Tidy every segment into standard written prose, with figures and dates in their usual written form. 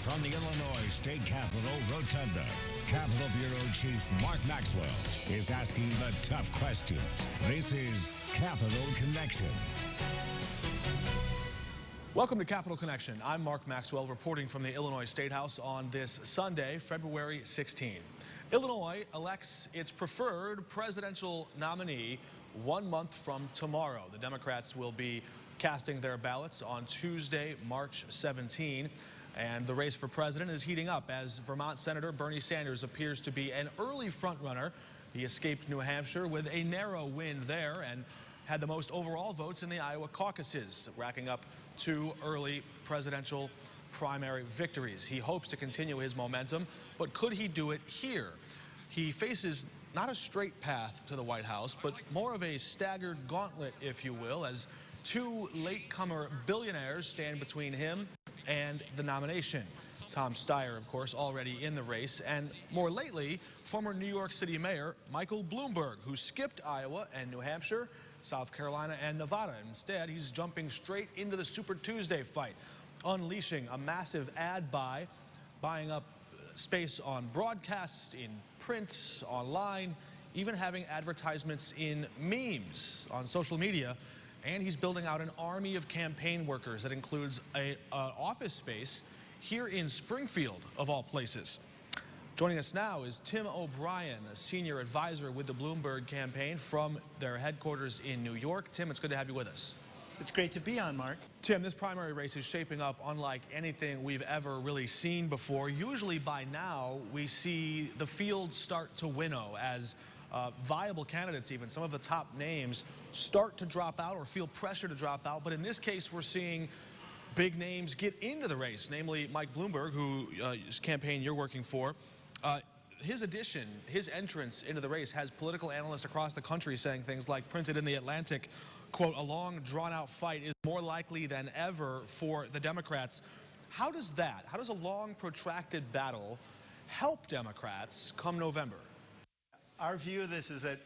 From the Illinois State Capitol Rotunda, Capitol Bureau Chief Mark Maxwell is asking the tough questions. This is Capitol Connection. Welcome to Capitol Connection. I'm Mark Maxwell reporting from the Illinois State House on this Sunday, February 16. Illinois elects its preferred presidential nominee 1 month from tomorrow. The Democrats will be casting their ballots on Tuesday, March 17. And the race for president is heating up as Vermont Senator Bernie Sanders appears to be an early frontrunner. He escaped New Hampshire with a narrow win there and had the most overall votes in the Iowa caucuses, racking up 2 early presidential primary victories. He hopes to continue his momentum, but could he do it here? He faces not a straight path to the White House, but more of a staggered gauntlet, if you will, as 2 latecomer billionaires stand between him and the nomination. Tom Steyer, of course, already in the race, and more lately, former New York City Mayor Michael Bloomberg, who skipped Iowa and New Hampshire, South Carolina, and Nevada. Instead, he's jumping straight into the Super Tuesday fight, unleashing a massive ad buy, buying up space on broadcasts, in print, online, even having advertisements in memes on social media. And he's building out an army of campaign workers that includes an office space here in Springfield, of all places. Joining us now is Tim O'Brien, a senior advisor with the Bloomberg campaign from their headquarters in New York. Tim, it's good to have you with us. It's great to be on, Mark. Tim, this primary race is shaping up unlike anything we've ever really seen before. Usually by now, we see the field start to winnow as viable candidates, even some of the top names, start to drop out or feel pressure to drop out. But in this case, we're seeing big names get into the race, namely Mike Bloomberg, whose campaign you're working for. His addition, his entrance into the race has political analysts across the country saying things like, printed in The Atlantic, quote, a long, drawn-out fight is more likely than ever for the Democrats. How does a long, protracted battle help Democrats come November? Our view of this is that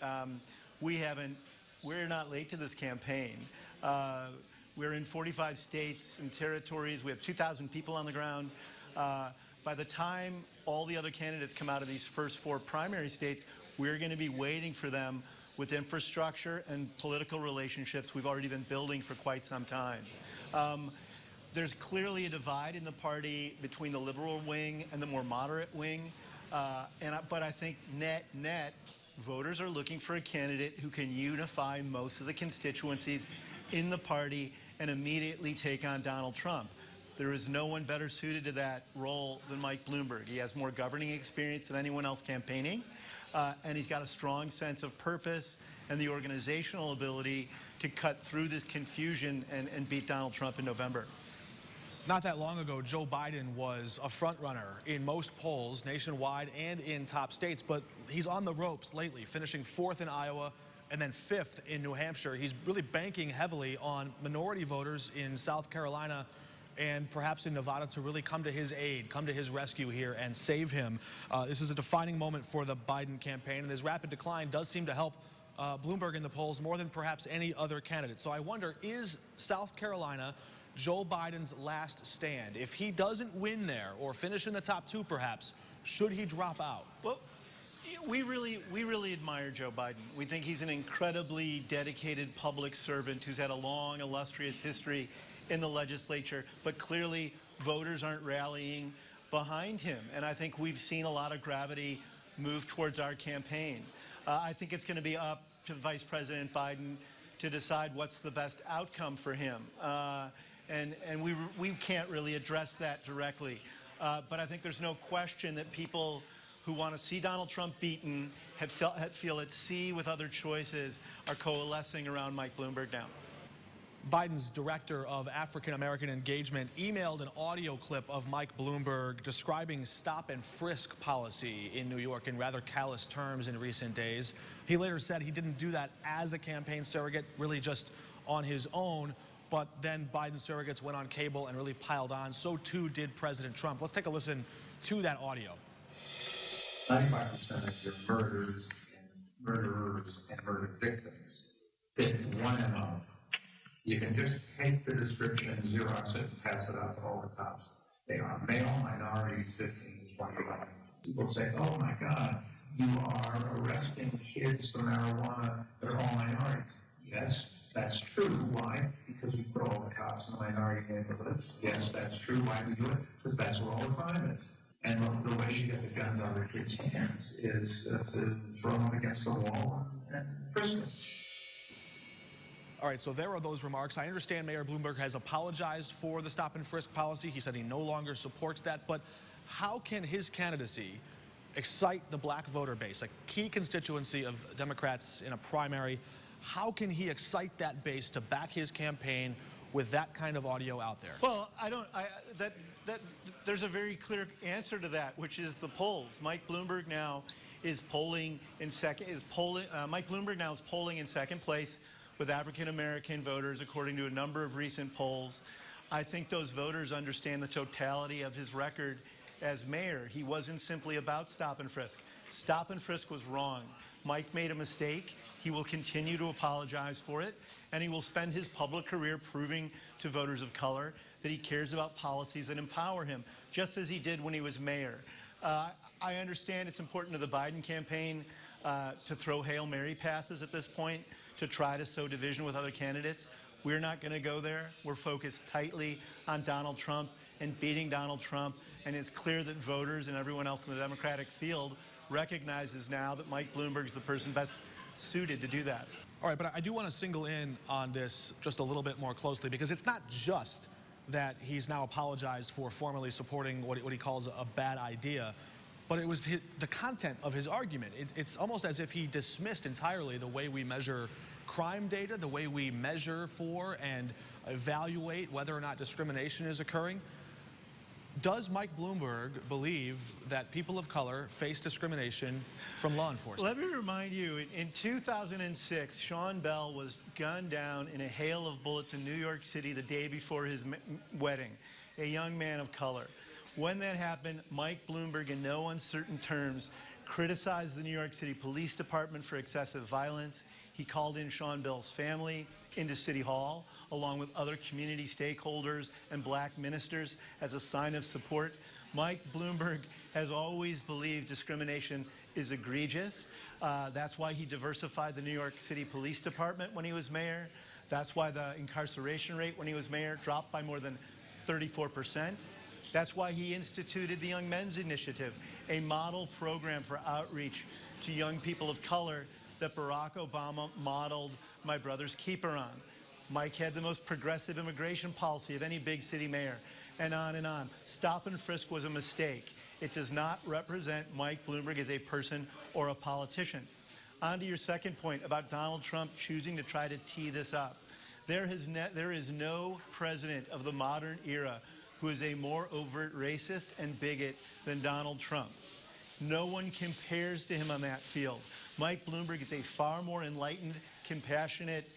we're not late to this campaign. We're in 45 states and territories. We have 2,000 people on the ground. By the time all the other candidates come out of these first 4 primary states, we're going to be waiting for them with infrastructure and political relationships we've already been building for quite some time. There's clearly a divide in the party between the liberal wing and the more moderate wing. But I think net, voters are looking for a candidate who can unify most of the constituencies in the party and immediately take on Donald Trump. There is no one better suited to that role than Mike Bloomberg. He has more governing experience than anyone else campaigning, and he's got a strong sense of purpose and the organizational ability to cut through this confusion and beat Donald Trump in November. Not that long ago, Joe Biden was a front-runner in most polls nationwide and in top states, but he's on the ropes lately, finishing 4th in Iowa and then 5th in New Hampshire. He's really banking heavily on minority voters in South Carolina and perhaps in Nevada to really come to his aid, come to his rescue here and save him. This is a defining moment for the Biden campaign, and his rapid decline does seem to help Bloomberg in the polls more than perhaps any other candidate. So I wonder, is South Carolina Joe Biden's last stand? If he doesn't win there or finish in the top 2 perhaps, should he drop out? Well, we really admire Joe Biden. We think he's an incredibly dedicated public servant who's had a long, illustrious history in the legislature, but clearly voters aren't rallying behind him. And I think we've seen a lot of gravity move towards our campaign. I think it's going to be up to Vice President Biden to decide what's the best outcome for him. And we can't really address that directly. But I think there's no question that people who want to see Donald Trump beaten, feel at sea with other choices, are coalescing around Mike Bloomberg now. Biden's director of African-American engagement emailed an audio clip of Mike Bloomberg describing stop and frisk policy in New York in rather callous terms in recent days. He later said he didn't do that as a campaign surrogate, really just on his own. But then Biden surrogates went on cable and really piled on. So too did President Trump. Let's take a listen to that audio. 95% of your murderers and murder victims fit one MO. You can just take the description, Xerox it, and pass it out to all the cops. They are male, minority, people say, oh my God, you are arresting kids for marijuana that are all minorities. Yes, that's true. Why? Because we put all the cops in the minority neighborhoods. Yes, that's true. Why do we do it? Because that's where all the crime is. And the way you get the guns out of the kids' hands is to throw them against the wall and frisk them. All right, so there are those remarks. I understand Mayor Bloomberg has apologized for the stop and frisk policy. He said he no longer supports that. But how can his candidacy excite the black voter base, a key constituency of Democrats in a primary? How can he excite that base to back his campaign with that kind of audio out there? Well, there's a very clear answer to that, which is the polls. Mike Bloomberg now is polling in second. Mike Bloomberg now is polling in second place with African American voters, according to a number of recent polls. I think those voters understand the totality of his record as mayor. He wasn't simply about stop and frisk. Stop and frisk was wrong. Mike made a mistake. He will continue to apologize for it, and he will spend his public career proving to voters of color that he cares about policies that empower him, just as he did when he was mayor. I understand it's important to the Biden campaign to throw Hail Mary passes at this point to try to sow division with other candidates. We're not going to go there. We're focused tightly on Donald Trump and beating Donald Trump, and it's clear that voters and everyone else in the Democratic field recognizes now that Mike Bloomberg's the person best suited to do that. All right, but I do want to single in on this just a little bit more closely, because it's not just that he's now apologized for formally supporting what he calls a bad idea, but it was the content of his argument. It's almost as if he dismissed entirely the way we measure crime data, the way we measure for and evaluate whether or not discrimination is occurring. Does Mike Bloomberg believe that people of color face discrimination from law enforcement? Let me remind you, in 2006, Sean Bell was gunned down in a hail of bullets in New York City the day before his wedding, a young man of color. When that happened, Mike Bloomberg, in no uncertain terms, criticized the New York City Police Department for excessive violence. He called in Sean Bell's family into City Hall, along with other community stakeholders and black ministers, as a sign of support. Mike Bloomberg has always believed discrimination is egregious. That's why he diversified the New York City Police Department when he was mayor. That's why the incarceration rate when he was mayor dropped by more than 34%. That's why he instituted the Young Men's Initiative, a model program for outreach to young people of color that Barack Obama modeled My Brother's Keeper on. Mike had the most progressive immigration policy of any big city mayor, and on and on. Stop and frisk was a mistake. It does not represent Mike Bloomberg as a person or a politician. On to your second point about Donald Trump choosing to try to tee this up. There is no president of the modern era who is a more overt racist and bigot than Donald Trump. No one compares to him on that field. Mike Bloomberg is a far more enlightened, compassionate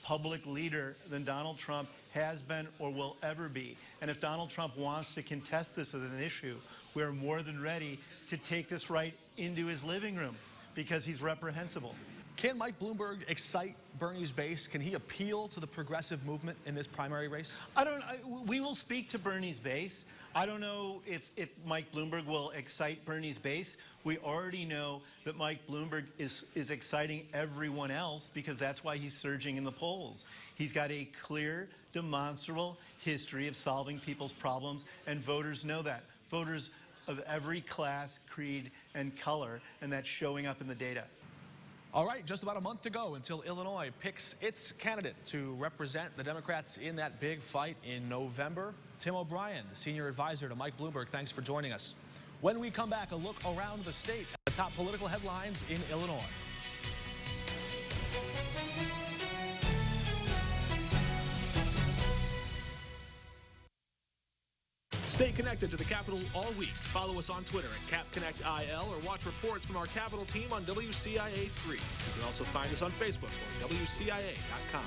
public leader than Donald Trump has been or will ever be. And if Donald Trump wants to contest this as an issue, we are more than ready to take this right into his living room, because he's reprehensible. Can Mike Bloomberg excite Bernie's base? Can he appeal to the progressive movement in this primary race? We will speak to Bernie's base. I don't know if Mike Bloomberg will excite Bernie's base. We already know that Mike Bloomberg is exciting everyone else, because that's why he's surging in the polls. He's got a clear, demonstrable history of solving people's problems, and voters know that. Voters of every class, creed, and color, and that's showing up in the data. All right, just about a month to go until Illinois picks its candidate to represent the Democrats in that big fight in November. Tim O'Brien, the senior advisor to Mike Bloomberg, thanks for joining us. When we come back, a look around the state at the top political headlines in Illinois. Stay connected to the Capitol all week. Follow us on Twitter at CapConnectIL, or watch reports from our Capitol team on WCIA 3. You can also find us on Facebook or WCIA.com.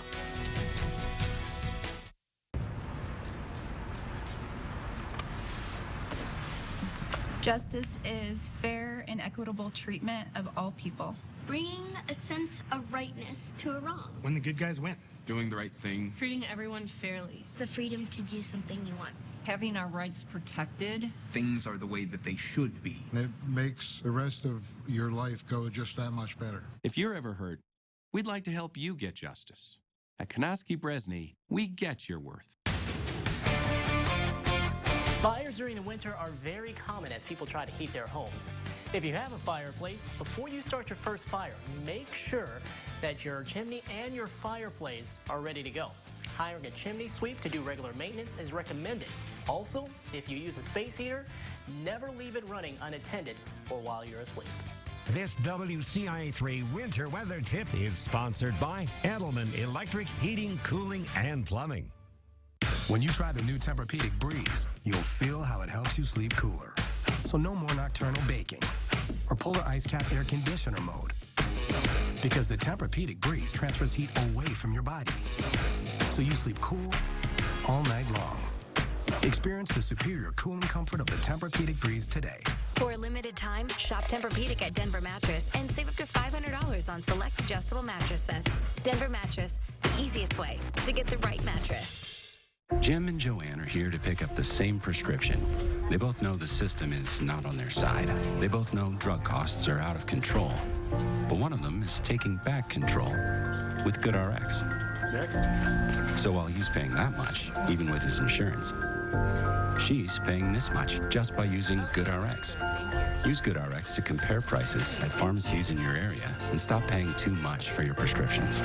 Justice is fair and equitable treatment of all people. Bringing a sense of rightness to a wrong. When the good guys win. Doing the right thing. Treating everyone fairly. The freedom to do something you want. Having our rights protected. Things are the way that they should be. It makes the rest of your life go just that much better. If you're ever hurt, we'd like to help you get justice. At Konoski Bresney, we get your worth. Fires during the winter are very common as people try to heat their homes. If you have a fireplace, before you start your first fire, make sure that your chimney and your fireplace are ready to go. Hiring a chimney sweep to do regular maintenance is recommended. Also, if you use a space heater, never leave it running unattended or while you're asleep. This WCIA3 winter weather tip is sponsored by Edelman Electric Heating, Cooling, and Plumbing. When you try the new Tempur-Pedic Breeze, you'll feel how it helps you sleep cooler. So no more nocturnal baking or polar ice cap air conditioner mode. Because the Tempur-Pedic Breeze transfers heat away from your body. So you sleep cool all night long. Experience the superior cooling comfort of the Tempur-Pedic Breeze today. For a limited time, shop Tempur-Pedic at Denver Mattress and save up to $500 on select adjustable mattress sets. Denver Mattress, the easiest way to get the right mattress. Jim and Joanne are here to pick up the same prescription. They both know the system is not on their side. They both know drug costs are out of control. But one of them is taking back control with GoodRx. Next. So while he's paying that much, even with his insurance, she's paying this much just by using GoodRx. Use GoodRx to compare prices at pharmacies in your area and stop paying too much for your prescriptions.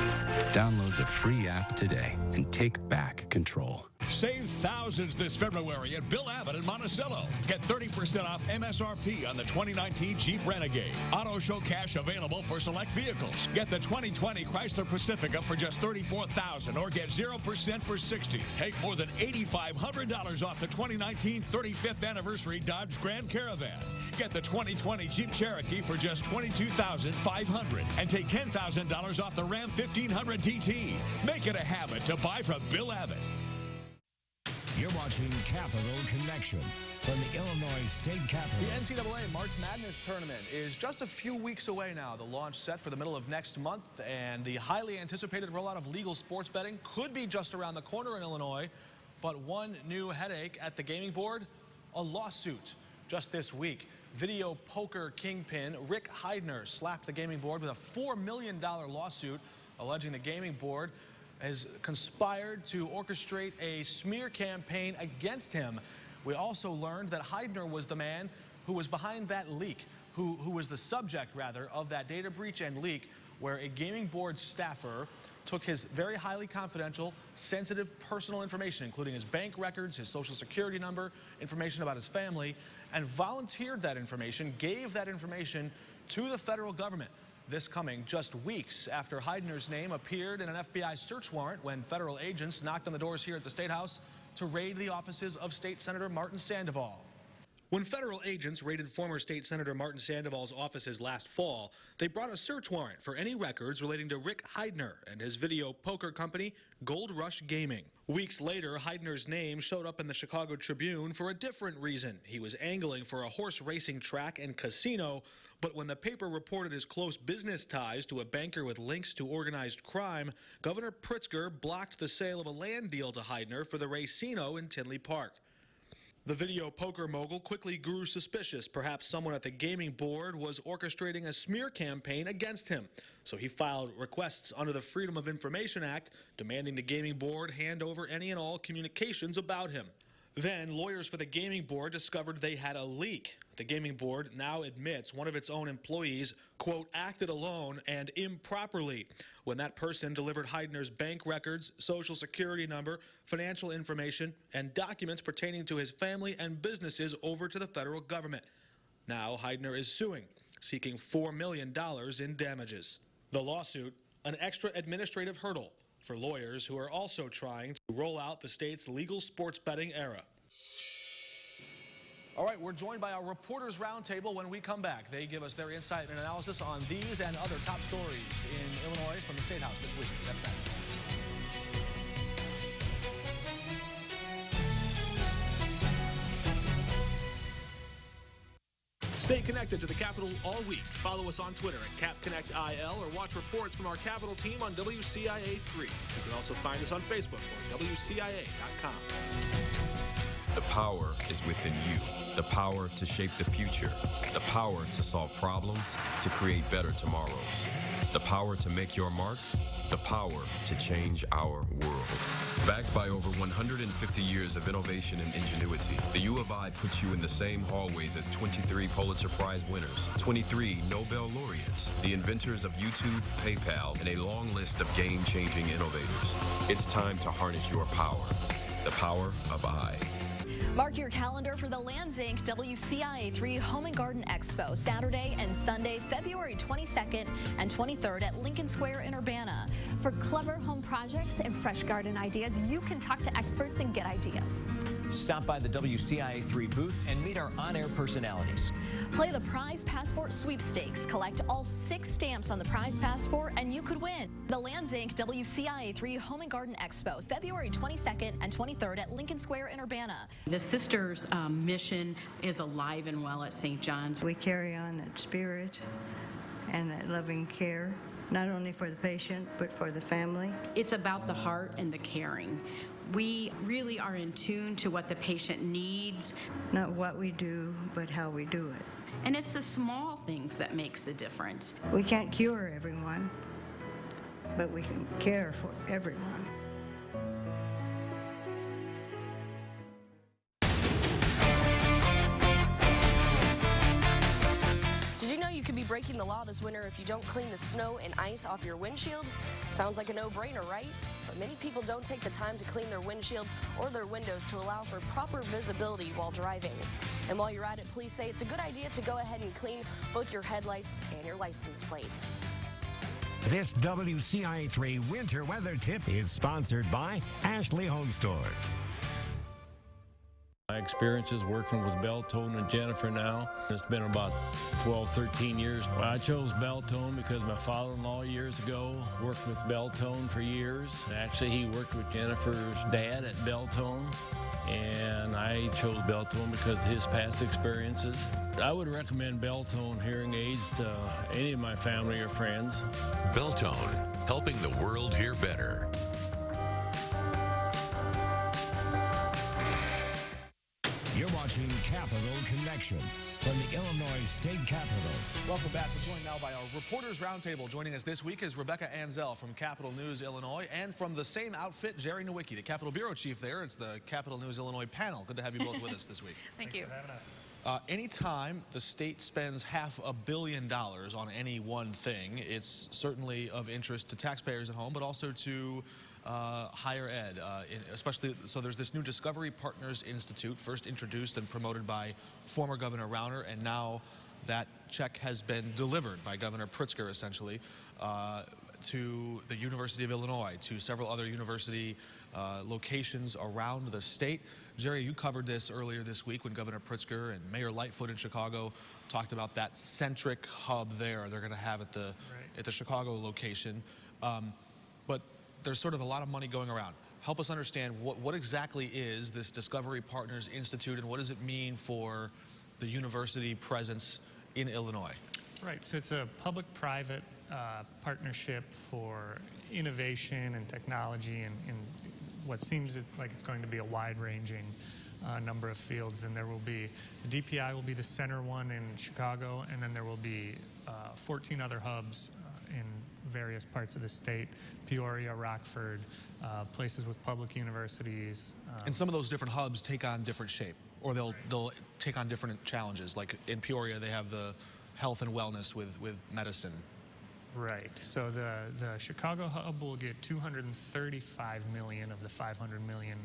Download the free app today and take back control. Save thousands this February at Bill Abbott in Monticello. Get 30% off MSRP on the 2019 Jeep Renegade. Auto Show cash available for select vehicles. Get the 2020 Chrysler Pacifica for just $34,000 or get 0% for $60,000. Take more than $8,500 off the 2019 35th anniversary Dodge Grand Caravan. Get the 2020 Jeep Cherokee for just $22,500 and take $10,000 off the Ram 1500 DT. Make it a habit to buy from Bill Abbott. You're watching Capital Connection from the Illinois State Capitol. The NCAA March Madness Tournament is just a few weeks away now. The launch set for the middle of next month, and the highly anticipated rollout of legal sports betting could be just around the corner in Illinois. But one new headache at the gaming board, a lawsuit. Just this week, video poker kingpin Rick Heidner slapped the gaming board with a $4 million lawsuit alleging the gaming board has conspired to orchestrate a smear campaign against him. We also learned that Heidner was the man who was behind that leak, who was the subject, rather, of that data breach and leak where a gaming board staffer took his very highly confidential, sensitive personal information, including his bank records, his social security number, information about his family, and volunteered that information, gave that information to the federal government. This coming just weeks after Heidner's name appeared in an FBI search warrant when federal agents knocked on the doors here at the State House to raid the offices of State Senator Martin Sandoval. When federal agents raided former State Senator Martin Sandoval's offices last fall, they brought a search warrant for any records relating to Rick Heidner and his video poker company, Gold Rush Gaming. Weeks later, Heidner's name showed up in the Chicago Tribune for a different reason. He was angling for a horse racing track and casino, but when the paper reported his close business ties to a banker with links to organized crime, Governor Pritzker blocked the sale of a land deal to Heidner for the Racino in Tinley Park. The video poker mogul quickly grew suspicious. Perhaps someone at the gaming board was orchestrating a smear campaign against him. So he filed requests under the Freedom of Information Act, demanding the gaming board hand over any and all communications about him. Then, lawyers for the gaming board discovered they had a leak. The gaming board now admits one of its own employees, quote, acted alone and improperly when that person delivered Heidner's bank records, social security number, financial information, and documents pertaining to his family and businesses over to the federal government. Now Heidner is suing, seeking $4 million in damages. The lawsuit, an extra administrative hurdle for lawyers who are also trying to roll out the state's legal sports betting era. All right, we're joined by our Reporters Roundtable when we come back. They give us their insight and analysis on these and other top stories in Illinois from the State House this week. That's next. Stay connected to the Capitol all week. Follow us on Twitter at CapConnectIL or watch reports from our Capitol team on WCIA3. You can also find us on Facebook or WCIA.com. The power is within you. The power to shape the future. The power to solve problems, to create better tomorrows. The power to make your mark. The power to change our world. Backed by over 150 years of innovation and ingenuity, the U of I puts you in the same hallways as 23 Pulitzer Prize winners, 23 Nobel laureates, the inventors of YouTube, PayPal, and a long list of game-changing innovators. It's time to harness your power. The power of I. Mark your calendar for the Lands Inc. WCIA3 Home and Garden Expo, Saturday and Sunday, February 22nd and 23rd at Lincoln Square in Urbana. For clever home projects and fresh garden ideas, you can talk to experts and get ideas. Stop by the WCIA3 booth and meet our on-air personalities. Play the Prize Passport Sweepstakes. Collect all 6 stamps on the Prize Passport and you could win. The Lands Inc. WCIA3 Home and Garden Expo, February 22nd and 23rd at Lincoln Square in Urbana. The Sisters mission is alive and well at St. John's. We carry on that spirit and that loving care, not only for the patient, but for the family. It's about the heart and the caring. We really are in tune to what the patient needs. Not what we do, but how we do it. And it's the small things that makes the difference. We can't cure everyone, but we can care for everyone. Did you know you could be breaking the law this winter if you don't clean the snow and ice off your windshield? Sounds like a no-brainer, right? But many people don't take the time to clean their windshield or their windows to allow for proper visibility while driving. And while you're at it, please say it's a good idea to go ahead and clean both your headlights and your license plate. This WCIA3 winter weather tip is sponsored by Ashley Home Store. My experiences working with Beltone and Jennifer now, it's been about 12, 13 years. I chose Beltone because my father-in-law years ago worked with Beltone for years. Actually, he worked with Jennifer's dad at Beltone, and I chose Beltone because of his past experiences. I would recommend Beltone hearing aids to any of my family or friends. Beltone, helping the world hear better. You're watching Capital Connection from the Illinois State Capitol. Welcome back. We're joined now by our Reporters Roundtable. Joining us this week is Rebecca Anzel from Capital News Illinois, and from the same outfit, Jerry Nowicki, the Capitol Bureau Chief there. It's the Capital News Illinois panel. Good to have you both with us this week. Thank you. For having us. Anytime the state spends $500 million on any one thing, it's certainly of interest to taxpayers at home, but also to higher ed, especially, so there's this new Discovery Partners Institute, first introduced and promoted by former Governor Rauner, and now that check has been delivered by Governor Pritzker, essentially, to the University of Illinois, to several other university locations around the state. Jerry, you covered this earlier this week when Governor Pritzker and Mayor Lightfoot in Chicago talked about that centric hub there they're going to have at the Chicago location. But there's sort of a lot of money going around. Help us understand what exactly is this Discovery Partners Institute, and what does it mean for the university presence in Illinois? Right, so it's a public-private partnership for innovation and technology and what seems like it's going to be a wide-ranging number of fields. And there will be, the DPI will be the center one in Chicago, and then there will be 14 other hubs in various parts of the state: Peoria, Rockford, places with public universities. And some of those different hubs take on different shape, or they'll take on different challenges. Like in Peoria, they have the health and wellness with medicine. Right. So the Chicago hub will get $235 million of the $500 million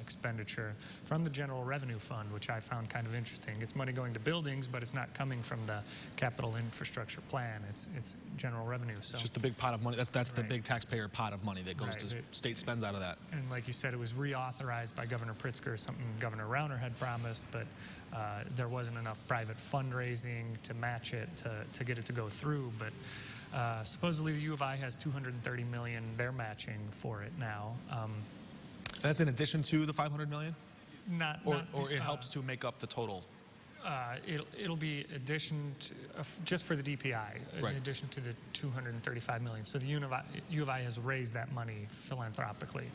expenditure from the General Revenue Fund, which I found kind of interesting. It's money going to buildings, but it's not coming from the capital infrastructure plan. It's general revenue. So it's just the big pot of money. That's the big taxpayer pot of money that goes to state spends out of that. And like you said, it was reauthorized by Governor Pritzker, something Governor Rauner had promised, but there wasn't enough private fundraising to match it to get it to go through. But supposedly the U of I has $230 million they're matching for it now. That's in addition to the $500 million? Not or it helps to make up the total? It'll be addition to, just for the DPI, in addition to the $235 million. So the U of I has raised that money philanthropically,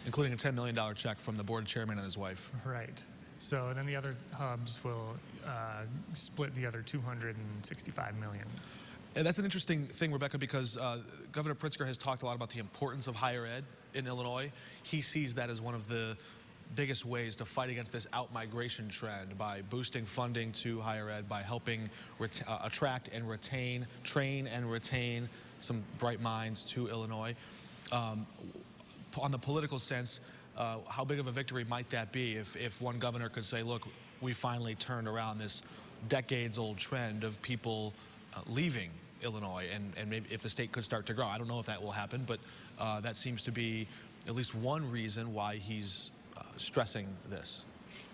including a $10 million check from the board chairman and his wife. Right. So then the other hubs will split the other $265 million. And that's an interesting thing, Rebecca, because Governor Pritzker has talked a lot about the importance of higher ed in Illinois. He sees that as one of the biggest ways to fight against this out-migration trend by boosting funding to higher ed, by helping attract and retain, train and retain some bright minds to Illinois. On the political sense, how big of a victory might that be if one governor could say, look, we finally turned around this decades-old trend of people leaving Illinois, and maybe if the state could start to grow. I don't know if that will happen, but that seems to be at least one reason why he's stressing this.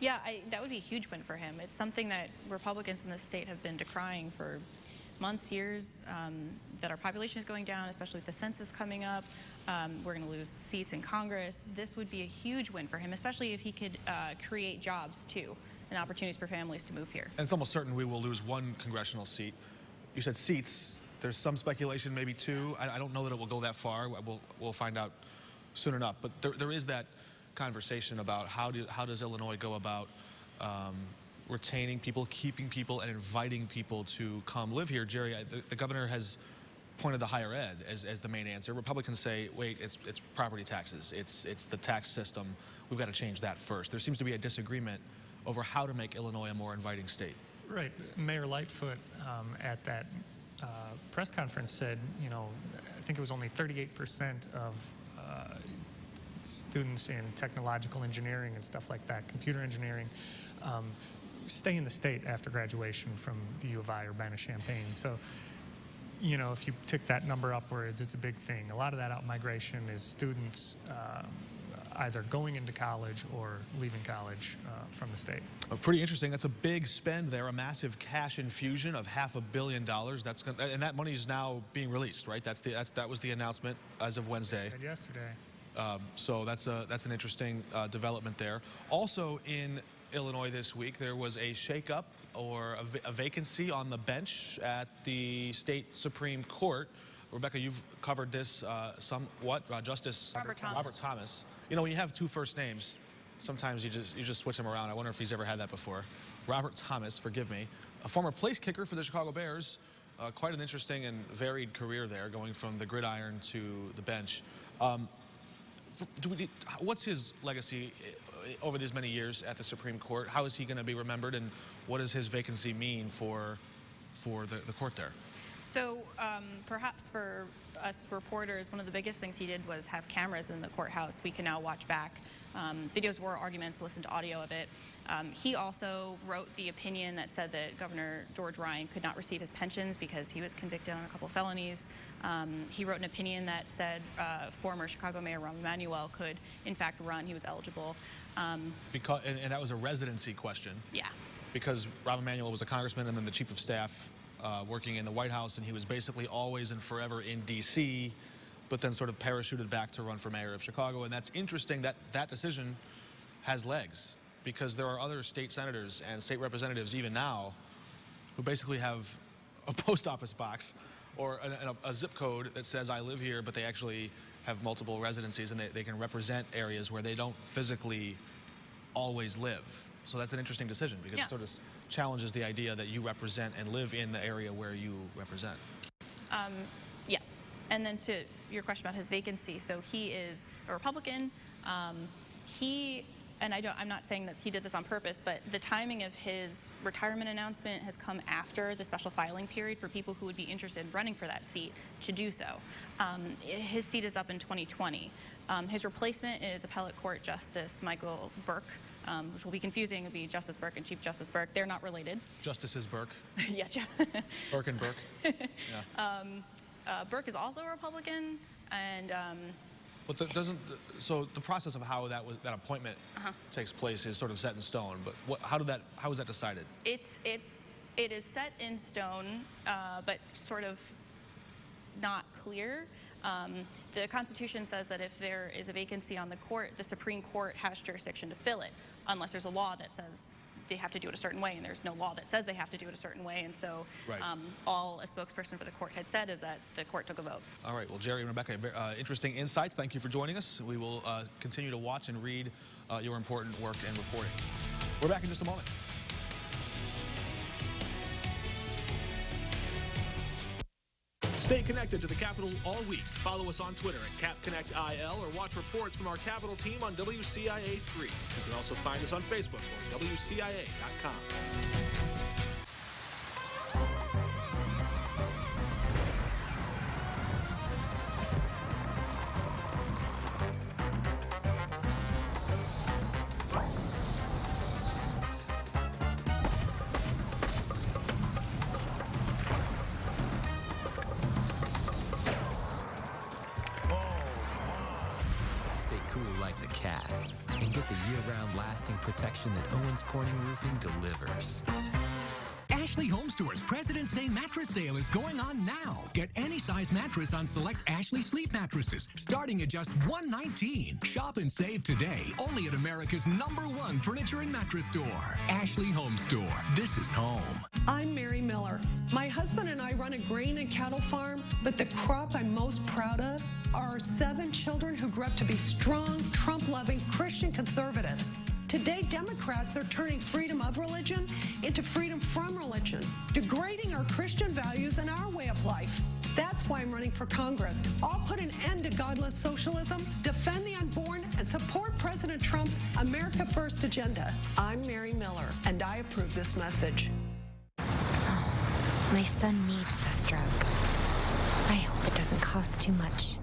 Yeah, that would be a huge win for him. It's something that Republicans in the state have been decrying for months, years, that our population is going down, especially with the census coming up. We're going to lose seats in Congress. This would be a huge win for him, especially if he could create jobs, too, and opportunities for families to move here. And it's almost certain we will lose one congressional seat. You said seats. There's some speculation, maybe two. I don't know that it will go that far. We'll find out soon enough. But there is that conversation about how does Illinois go about retaining people, keeping people, and inviting people to come live here. Jerry, the governor has pointed to higher ed as the main answer. Republicans say, wait, it's property taxes. It's the tax system. We've got to change that first. There seems to be a disagreement over how to make Illinois a more inviting state. Right. Mayor Lightfoot at that press conference said, you know, I think it was only 38% of students in technological engineering and stuff like that, computer engineering, stay in the state after graduation from the U of I or Urbana-Champaign. So, you know, if you tick that number upwards, it's a big thing. A lot of that out-migration is students either going into college or leaving college from the state. Pretty interesting. That's a big spend there, a massive cash infusion of $500 million. That's gonna, and that money is now being released, right? That was the announcement as of Wednesday. Said yesterday. So that's an interesting development there. Also in Illinois this week, there was a shakeup or a vacancy on the bench at the state Supreme Court. Rebecca, you've covered this somewhat. Justice Robert Thomas. You know, when you have two first names, sometimes you just switch them around. I wonder if he's ever had that before. Robert Thomas, forgive me, a former place kicker for the Chicago Bears. Quite an interesting and varied career there, going from the gridiron to the bench. What's his legacy over these many years at the Supreme Court? How is he going to be remembered, and what does his vacancy mean for the court there? So perhaps for us reporters, one of the biggest things he did was have cameras in the courthouse. We can now watch back videos or arguments, listen to audio of it. He also wrote the opinion that said that Governor George Ryan could not receive his pensions because he was convicted on a couple felonies. He wrote an opinion that said former Chicago Mayor Rahm Emanuel could, in fact, run. He was eligible. And that was a residency question. Yeah. Because Rahm Emanuel was a congressman and then the chief of staff working in the White House, and he was basically always and forever in D.C., but then sort of parachuted back to run for mayor of Chicago. And that's interesting that that decision has legs, because there are other state senators and state representatives even now who basically have a post office box or a zip code that says I live here, but they actually have multiple residencies, and they can represent areas where they don't physically always live. So that's an interesting decision, because it sort of challenges the idea that you represent and live in the area where you represent. Yes. And then to your question about his vacancy, so he is a Republican. I'm not saying that he did this on purpose, but the timing of his retirement announcement has come after the special filing period for people who would be interested in running for that seat to do so. His seat is up in 2020. His replacement is Appellate Court Justice Michael Burke, which will be confusing. It'll be Justice Burke and Chief Justice Burke. They're not related. Justices Burke. Yeah. Burke and Burke. Yeah. Burke is also a Republican, and but so the process of how that appointment takes place is sort of set in stone. But how is that decided? It is set in stone, but sort of not clear. The Constitution says that if there is a vacancy on the court, the Supreme Court has jurisdiction to fill it, unless there's a law that says they have to do it a certain way, and there's no law that says they have to do it a certain way. And so Right. all a spokesperson for the court had said is that the court took a vote. All right. Well, Jerry and Rebecca, interesting insights. Thank you for joining us. We will continue to watch and read your important work and reporting. We're back in just a moment. Stay connected to the Capitol all week. Follow us on Twitter at CapConnectIL or watch reports from our Capitol team on WCIA3. You can also find us on Facebook or WCIA.com. Like the cat and get the year-round lasting protection that Owens Corning Roofing delivers. Ashley Home Store's President's Day mattress sale is going on now. Get any size mattress on select Ashley sleep mattresses, starting at just $119. Shop and save today, only at America's #1 furniture and mattress store. Ashley Home Store. This is home. I'm Mary Miller. My husband and I run a grain and cattle farm, but the crop I'm most proud of are our 7 children who grew up to be strong, Trump-loving Christian conservatives. Today, Democrats are turning freedom of religion into freedom from religion, degrading our Christian values and our way of life. That's why I'm running for Congress. I'll put an end to godless socialism, defend the unborn, and support President Trump's America First agenda. I'm Mary Miller, and I approve this message. My son needs this drug. I hope it doesn't cost too much.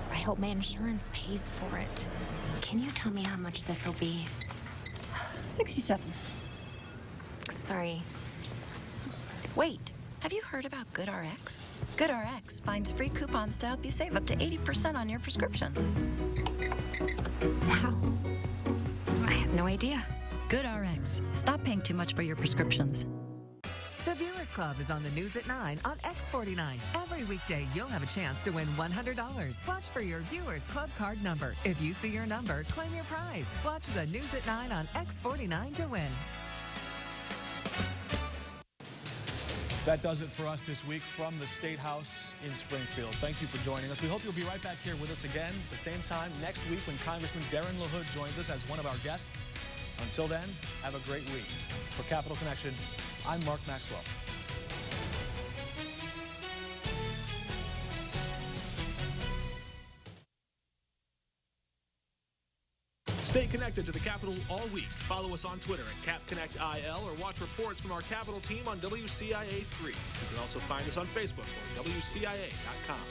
I hope my insurance pays for it. Can you tell me how much this will be? $67. Sorry. Wait, have you heard about GoodRx? GoodRx finds free coupons to help you save up to 80% on your prescriptions. How? I had no idea. GoodRx. Stop paying too much for your prescriptions. The Viewers Club is on the News at 9 on X49. Every weekday, you'll have a chance to win $100. Watch for your Viewers Club card number. If you see your number, claim your prize. Watch the News at 9 on X49 to win. That does it for us this week from the State House in Springfield. Thank you for joining us. We hope you'll be right back here with us again at the same time next week when Congressman Darren LaHood joins us as one of our guests. Until then, have a great week. For Capitol Connection, I'm Mark Maxwell. Stay connected to the Capitol all week. Follow us on Twitter at CapConnectIL or watch reports from our Capitol team on WCIA3. You can also find us on Facebook or WCIA.com.